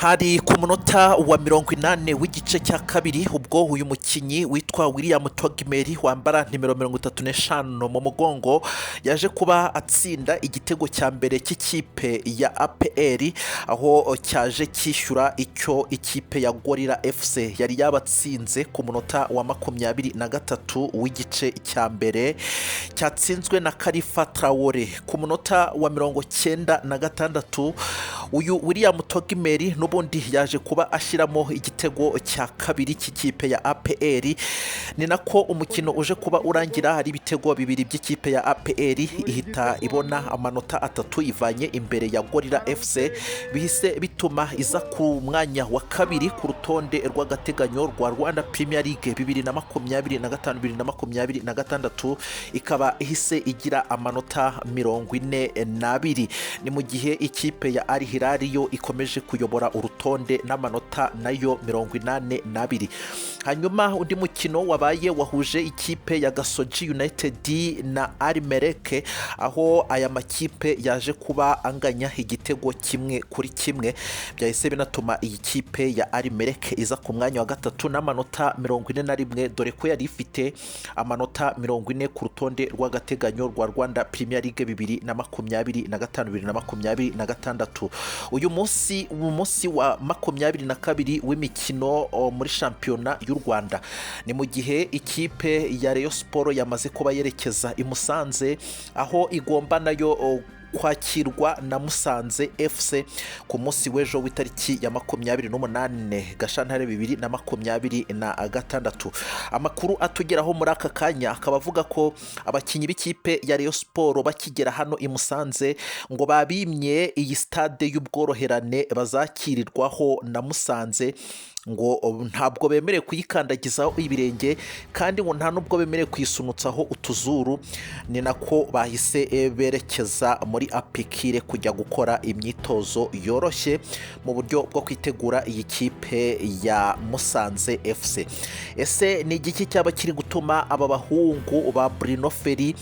Hari ku munota wa 80 w'igice cya kabiri ubwo uyu mukinyi witwa William Togui wambara nimero 35 mu mugongo yaje kuba atsinda igitego cya mbere cy'ikipe ya APR aho cyaje kishyura icyo ikipe ya Gorilla FC yari yabatsinze ku munota wa 23 w'igice cya mbere cyatsinzwe na Khalifa ku munota wa 96 uyu William Togui n'ubundi yaje kuba ashyiramo igitego cya kabiri cy'ikipe ya APR. ni nako umukino uje kuba urangira hari ibitego bibiri by'ikipe ya APR ihita ibona amanota 3 ivanye imbere ya Gorilla FC, bihise bituma iza ku mwanya wa kabiri ku rutonde rw'agateganyo rwa Rwanda Premier League 2025-2026 ikaba ihise igira amanota 42. ni mu gihe ikipe ya Al Hilal yo ikomeje kuyobora urutonde n'amanota nayo 82. hanyuma undi mukino wabaye wahuje ikipe ya Gasogi United na Al-Merrek aho aya makipe yaje kuba anganya igitego kimwe kuri kimwe, byahise binatuma iyi kipe ya Al-Merrek iza ku mwanya wa gatatu n'amanota 41 dore ko yari ifite amanota 40 ku rutonde rw'agateganyo rwa Rwanda Premier League 2025-2026. uyu munsi wa 22 w'imikino muri shampiyona y'u Rwanda, ni mu gihe ikipe ya Rayon Sport yamaze kuba yerekeza i Musanze aho igomba nayo kwakirwa na Musanze FC ku munsi w'ejo w'itariki ya 28 Gashyantare 2026. amakuru atugeraho muri aka kanya akaba avuga ko abakinyi b'ikipe ya Rayon Sport bakigera hano i Musanze ngo babimye iyi stade y'ubworoherane bazakirirwaho na Musanze, ngo ntabwo bemerewe kuyikandagizaho ibirenge kandi ngo nta nubwo bemerewe kuyisunutsaho utuzuru. ni nako bahise berekeza muri APR kujya gukora imyitozo yoroshye mu buryo bwo kwitegura iyi kipe ya Musanze FC. ese ni igiki cyaba kiri gutuma aba bahungu ba Bruno Ferry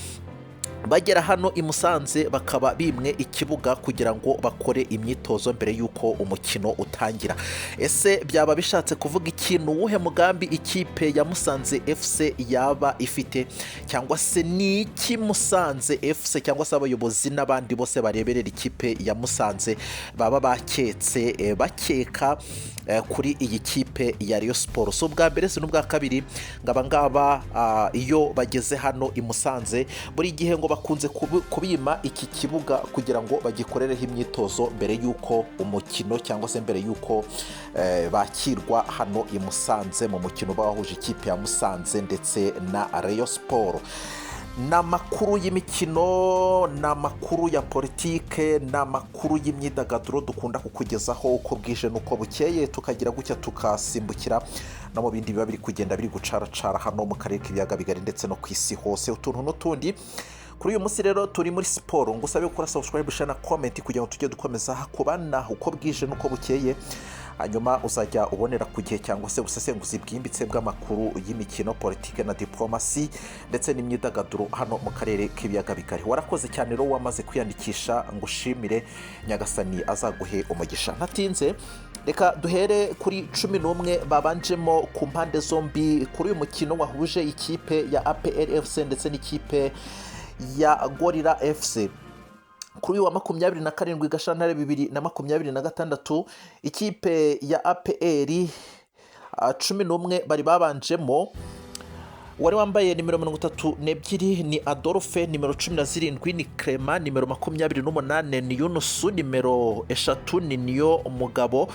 bagera hano i Musanze bakaba bimwe ikibuga kugira ngo bakore imyitozo mbere y'uko umukino utangira? ese byaba bishatse kuvuga ikintu? uwuhe mugambi ikipe ya Musanze FC yaba ifite, cyangwa se ni iki Musanze FC cyangwa se abayobozi n'abandi bose bareberera ikipe ya Musanze baba bakeka kuri iyi kipe ya Rayon Sport? so bwa mbere se n'ubwa kabiri ngaba iyo bageze hano i Musanze buri gihe ngo bakunze kubima iki kibuga kugira ngo bagikorereho imyitozo mbere y'uko umukino cyangwa se mbere y'uko bakirwa hano i Musanze mu mukino bahuje ikipe ya Musanze ndetse na Rayon Sport. n'amakuru y'imikino, n'amakuru ya politike, n'amakuru y'imyidagaduro dukunda kukugezaho uko bwije n'uko bukeye, tukagira gutya tukasimbukira no mu bindi biba biri kugenda biri gucaracara hano mu karere k'ibiyaga bigari ndetse no ku isi hose utuntu n'utundi. kuri uyu munsi rero turi muri siporo, ngusabe gukora subscribe na comment kugira ngo tujye dukomeza kubana uko bwije n'uko bukeye, hanyuma uzajya ubonera ku gihe cyangwa se ubusesenguzi bwimbitse bw'amakuru y'imikino, politike na diplomasi ndetse n'imyidagaduro hano mu karere k'ibiyaga bigari. warakoze cyane rero wamaze kwiyandikisha, ngushimire, nyagasani azaguhe umugisha. ntatinze reka duhere kuri 11 babanjemo ku mpande zombi kuri uyu mukino wahuje ikipe ya APR FC ndetse n'ikipe ya Gorilla FC. kuri wa 27 Gashyantare 2026 ikipe ya APR 11 bari babanjemo, wari wambaye nimero 32 ni Adolphe, nimero 17 ni Clement, nimero 28 ni Yunus, nimero 3 ni Niyo Umugabo,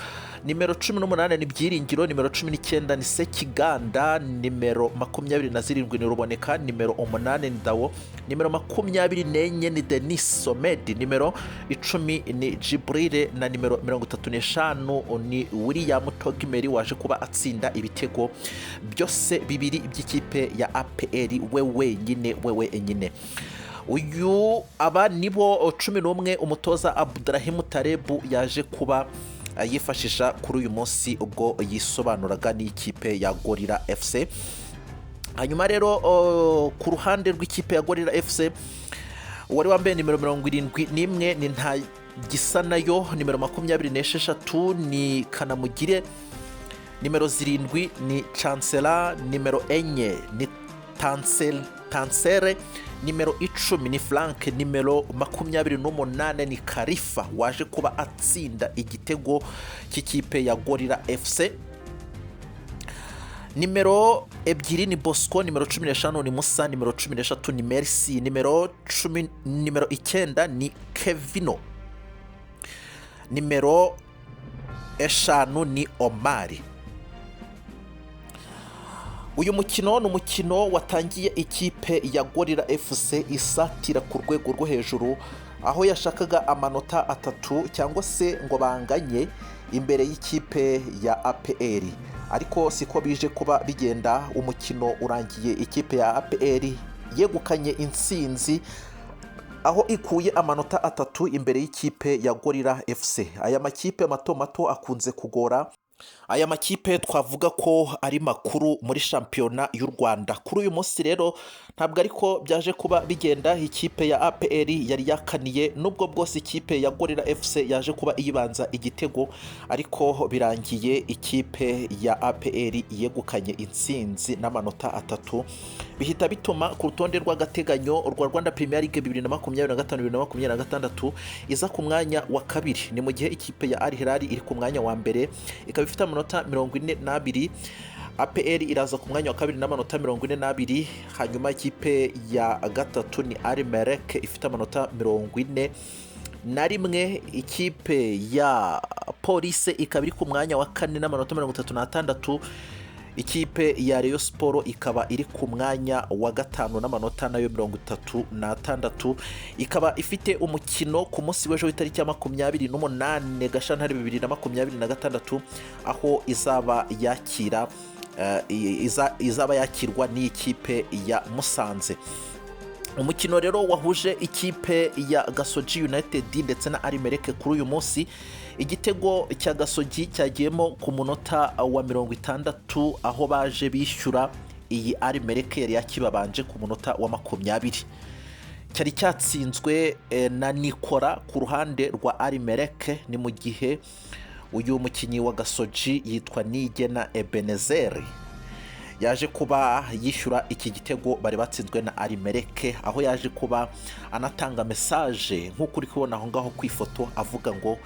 nimero 18 ni Byiringiro, nimero 19 ni Sekiganda, nimero 27 ni Ruboneka, nimero 8 ni Dawo, nimero 24 ni Denis Somedi, nimero 10 ni Jibril na nimero 35 ni William Togui waje kuba atsinda ibitego byose bibiri by'ikipe ya APR wewe nyine. aba nibo 11 umutoza Abdurahim Tarebu yaje kuba yifashisha kuri uyu munsi ubwo yisobanuraga n'ikipe ya Gorilla FC. hanyuma rero ku ruhande rw'ikipe ya Gorilla FC wari wambaye nimero 71 ni gisa nayo nimero 26 ni Kanamugire, nimero 7 ni Chancellor, nimero 4 ni Tansere, nimero 10 ni Frank, nimero 28 ni Khalifa waje kuba atsinda igitego cy'ikipe ya Gorilla FC. Nimero 2 ni Bosco, nimero 15 ni Musa, nimero 13 ni Merci, nimero 9 ni Kevino, nimero 5 ni Omari. Uyu mukino ni umukino watangiye ikipe ya Gorilla FC isatira ku rwego rwo hejuru, aho yashakaga amanota 3 cyangwa se ngo banganye imbere y'ikipe ya APR, ariko siko bije kuba bigenda. Umukino urangiye ikipe ya APR yegukanye intsinzi, aho ikuye amanota 3 imbere y'ikipe ya Gorilla FC. Aya makipe mato mato akunze kugora. Aya makipe twavuga ko ari makuru muri shampiyona y'u Rwanda. Kuri uyu munsi rero ntabwo ariko byaje kuba bigenda. Ikipe ya APR yari yakaniye, nubwo bwose ikipe ya Gorilla FC yaje kuba iyibanza igitego, ariko birangiye ikipe ya APR yegukanye intsinzi n'amanota 3, bihita bituma ku rutonde rw'agateganyo rwa Rwanda Premier League 2025-2026 iza ku mwanya wa kabiri. Ni mu gihe ikipe ya Al Hilal iri ku mwanya wa mbere ikaba ifite amanota 42, APR iraza ku mwanya wa kabiri n'amanota 42, hanyuma ikipe ya gatatu ni Al-Merrek ifite amanota 41, ikipe ya Police ikaba iri ku mwanya wa kane n'amanota 36, ikipe ya Rayon Sport ikaba iri ku mwanya wa gatanu n'amanota nayo 36, ikaba ifite umukino ku munsi w'ejo w'itariki ya 28 Gashyantare 2026, aho izaba yakirwa n'ikipe ya Musanze. Umukino rero wahuje ikipe ya Gasogi United ndetse na Al-Merrek kuri uyu munsi. Igitego cya Gasogi cyagiyemo ku munota wa 60, aho baje bishyura iyi Al-Merrek yari yakibabanje ku munota wa 20. Cyari cyatsinzwe na Nikora ku ruhande rwa Al-Merrek, ni mu gihe uyu mukinyi wa Gasogi yitwa Nigena Ebenezer yaje kuba yishyura iki gitego bari batsinzwe na Al-Merrek, aho yaje kuba anatanga message nk'uko uri kubona aho ngaho ku ifoto, avuga ngo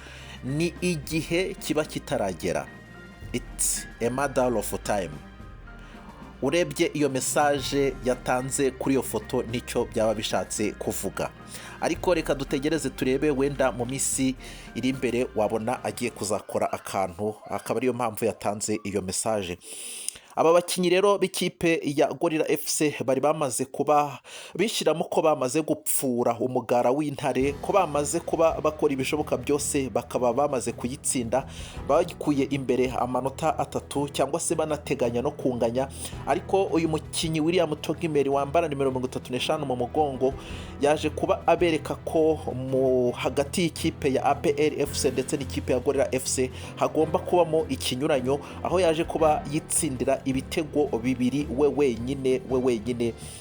ni igihe kiba kitaragera, it's a matter of time. Urebye iyo message yatanze kuri iyo foto nicyo byaba bishatse kuvuga, ariko reka dutegereze turebe, wenda mu minsi iri imbere wabona agiye kuzakora akantu, akaba ariyo mpamvu yatanze iyo message. Aba bakinyi rero b'ikipe ya Gorilla FC bari bamaze kuba bishyiramo ko bamaze gupfura umugara w'intare, ko bamaze kuba bakora ibishoboka byose bakaba bamaze kuyitsinda, bagikuye imbere amanota 3 cyangwa se banateganya no kunganya. Ariko uyu mukinyi William Togui wambara nimero 35 mu mugongo yaje kuba abereka ko mu hagati y'ikipe ya APR FC ndetse n'ikipe ya Gorilla FC hagomba kubamo ikinyuranyo, aho yaje kuba yitsindira ibitego 2 we wenyine,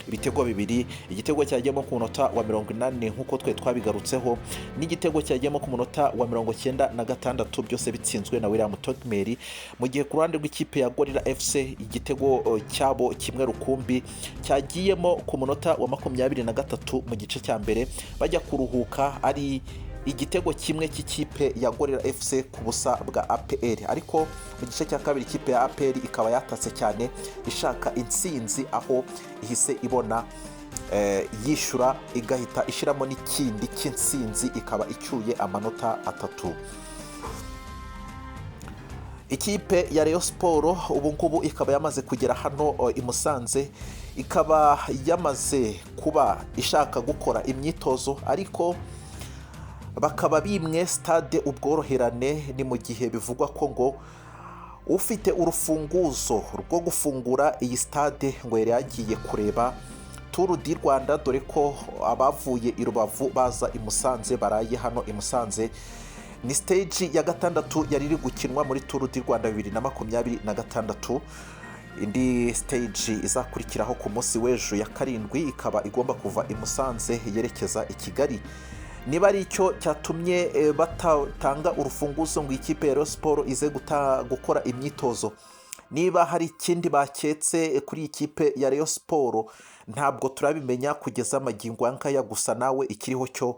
ibitego 2. Igitego cyagiyemo ku munota wa 80 nkuko twe twabigarutseho, n'igitego cyagiyemo ku munota wa 96, byose bitsinzwe na William Togui. Mu gihe ku ruhande rw'ikipe ya Gorilla FC igitego cyabo kimwe rukumbi cyagiyemo ku munota wa 23 mu gice cya mbere, bajya kuruhuka ari igitego kimwe cy'ikipe ya Gorilla FC ku busa bwa APR. Ariko mu gice cya kabiri ikipe ya APR ikaba yatatse cyane ishaka intsinzi, aho ihise ibona yishyura igahita ishiramo n'ikindi cy'intsinzi, ikaba icyuye amanota 3. Ikipe ya Rayon Sport ubu ngubu ikaba yamaze kugera hano i Musanze, ikaba yamaze kuba ishaka gukora imyitozo, ariko bakaba bimwe stade ubworoherane. Ni mu gihe bivugwa ko ngo ufite urufunguzo rwo gufungura iyi stade ngo yari yagiye kureba Tour du Rwanda, dore ko abavuye i Rubavu baza i Musanze baraye hano i Musanze. Ni stage ya 6 yari iri gukinwa muri Tour du Rwanda 2026. Indi stage izakurikiraho ku munsi w'ejo ya 7 ikaba igomba kuva i Musanze yerekeza i Kigali. niba ari icyo cyatumye batatanga urufunguzo ngo ikipe ya Rayon Sport ize gukora imyitozo, niba hari ikindi baketse kuri ikipe ya Rayon Sport ntabwo turabimenya kugeza amagingo aya, gusa nawe ikiriho cyo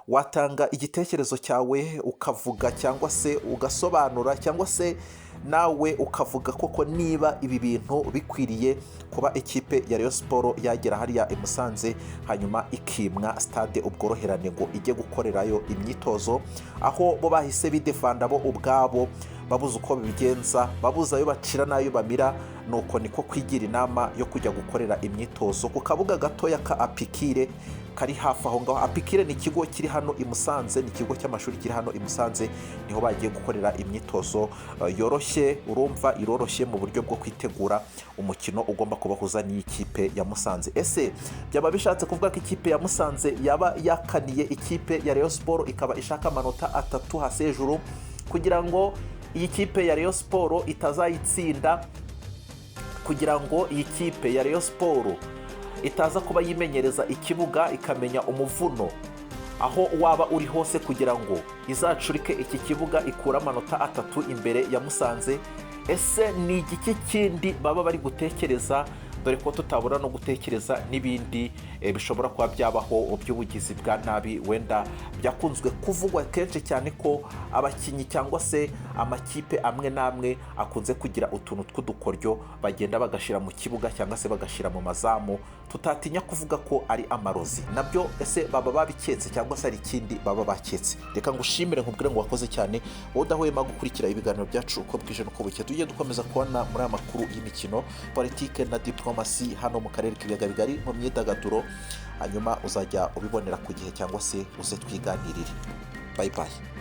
watanga igitekerezo cyawe ukavuga cyangwa se ugasobanura cyangwa se nawe ukavuga koko niba ibi bintu bikwiriye kuba ikipe ya Rayon Sport yagera hariya i Musanze hanyuma ikimwa stade ubworoherane ngo ijye gukorerayo imyitozo, aho bo bahise bidefanda bo ubwabo babuze uko bigenza, babuze ayo bacira n'ayo bamira, nuko niko kwigira inama yo kujya gukorera imyitozo ku kabuga gatoya ka APR kari hafi aho ngaho. APR ni ikigo kiri hano i Musanze, ni ikigo cy'amashuri kiri hano i Musanze, niho bagiye gukorera imyitozo yoroshye, urumva iroroshye mu buryo bwo kwitegura umukino ugomba kubahuza n'ikipe ya Musanze. Ese byaba bishatse kuvuga ko ikipe ya Musanze yaba yakaniye ikipe ya Rayon Sport ikaba ishaka amanota 3 hasi hejuru kugira ngo iyi kipe ya Rayon Sport itazayitsinda, kugira ngo iyi kipe ya Rayon Sport itaza kuba yimenyereza ikibuga ikamenya umuvuno aho waba uri hose kugira ngo izacurike iki kibuga ikura amanota 3 imbere ya Musanze. Ese ni igiki kindi baba bari gutekereza, dore ko tutabura no gutekereza n'ibindi bishobora kuba byabaho by'ubugizi bwa nabi, wenda byakunzwe kuvugwa kenshi cyane ko abakinyi cyangwa se amakipe amwe n'amwe akunze kugira utuntu tw'udukoryo bagenda bagashira mu kibuga cyangwa se bagashira mu mazamu, tutatinya kuvuga ko ari amarozi. Nabyo ese baba babiketse cyangwa se ari ikindi baba baketse? Reka ngushimire nkubwire ngo wakoze cyane wowe udahwema gukurikira ibiganiro byacu uko bwije nuko buke, tujye dukomeza kubona muri aya makuru y'imikino, politike na diplomasi hano mu karere k'ibiyaga bigari mu myidagaduro, hanyuma uzajya ubibonera ku gihe cyangwa se uze twiganirire. Bye bye.